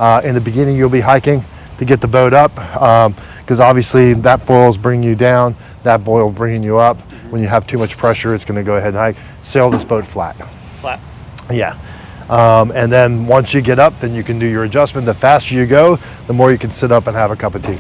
In the beginning, you'll be hiking to get the boat up, because obviously that foil is bringing you down, that foil bringing you up. When you have too much pressure, it's going to go ahead and hike. Sail this boat flat. Flat. Yeah. And then once you get up, then you can do your adjustment. The faster you go, the more you can sit up and have a cup of tea.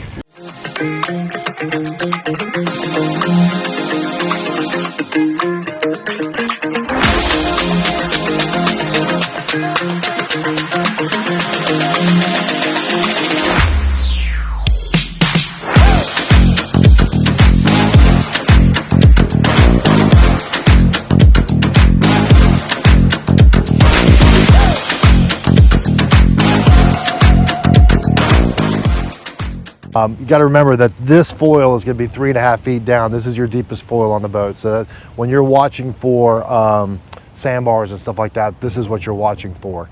You got to remember that this foil is going to be 3.5 feet down. This is your deepest foil on the boat. So that when you're watching for sandbars and stuff like that, this is what you're watching for.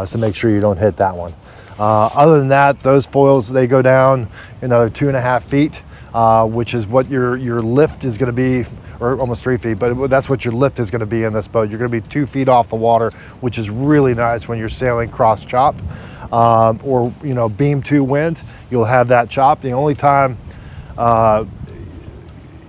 So make sure you don't hit that one. Other than that, those foils, they go down another 2.5 feet, which is what your lift is going to be, or almost 3 feet, but that's what your lift is going to be in this boat. You're going to be 2 feet off the water, which is really nice when you're sailing cross chop. Or beam to wind, you'll have that chop. The only time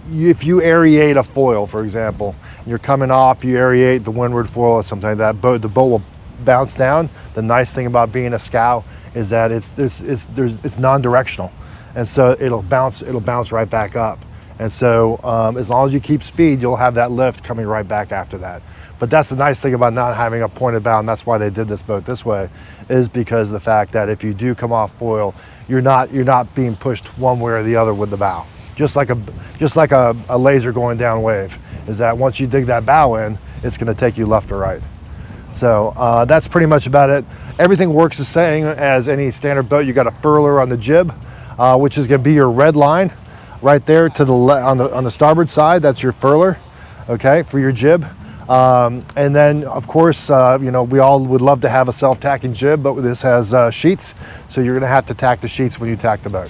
if you aerate a foil, for example, you're coming off, you aerate the windward foil or something like that, the boat will bounce down. The nice thing about being a scow is that it's non-directional, and so it'll bounce right back up. And so as long as you keep speed, you'll have that lift coming right back after that. But that's the nice thing about not having a pointed bow, and that's why they did this boat this way, is because of the fact that if you do come off foil, you're not being pushed one way or the other with the bow. Just like a laser going down wave, is that once you dig that bow in, it's going to take you left or right. So that's pretty much about it. Everything works the same as any standard boat. You got a furler on the jib, which is going to be your red line right there to the on the starboard side. That's your furler, okay, for your jib. And then, of course, we all would love to have a self-tacking jib, but this has sheets, so you're going to have to tack the sheets when you tack the boat.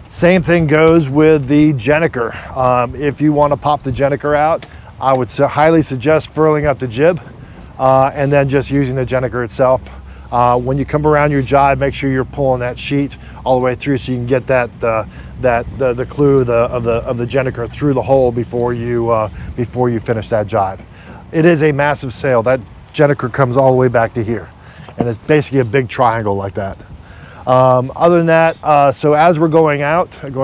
Same thing goes with the gennaker. If you want to pop the gennaker out, I would highly suggest furling up the jib and then just using the gennaker itself. When you come around your jibe, make sure you're pulling that sheet all the way through so you can get the clue of the gennaker through the hole before you finish that jibe. It is a massive sail. That gennaker comes all the way back to here, and it's basically a big triangle like that. Other than that, so as we're going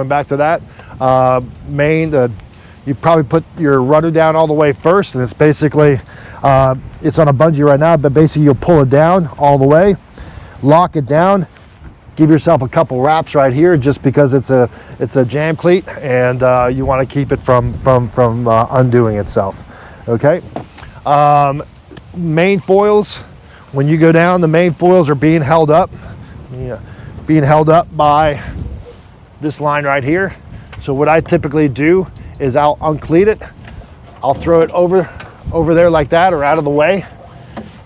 back to that, you probably put your rudder down all the way first, and it's basically, it's on a bungee right now, but basically you'll pull it down all the way, lock it down, give yourself a couple wraps right here just because it's a jam cleat, and you want to keep it from undoing itself, okay? Main foils, when you go down, the main foils are being held up by this line right here. So what I typically do is I'll uncleat it, I'll throw it over there like that or out of the way,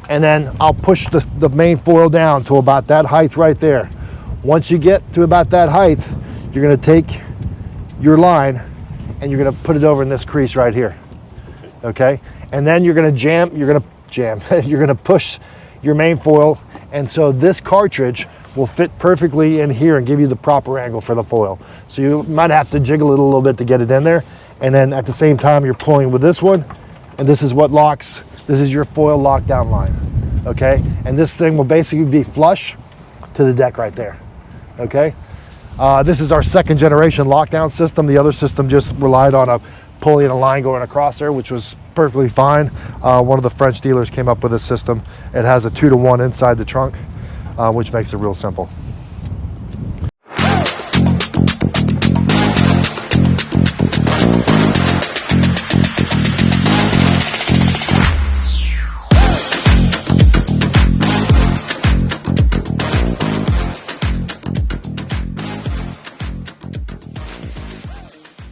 and then I'll push the main foil down to about that height right there. Once you get to about that height, you're going to take your line and you're going to put it over in this crease right here, okay? And then you're going to push your main foil, and so this cartridge will fit perfectly in here and give you the proper angle for the foil. So you might have to jiggle it a little bit to get it in there, and then at the same time you're pulling with this one, and this is what locks, this is your foil lockdown line, okay? And this thing will basically be flush to the deck right there, okay? This is our second generation lockdown system. The other system just relied on a pulley and a line going across there, which was perfectly fine. One of the French dealers came up with a system. It has a 2-to-1 inside the trunk, which makes it real simple.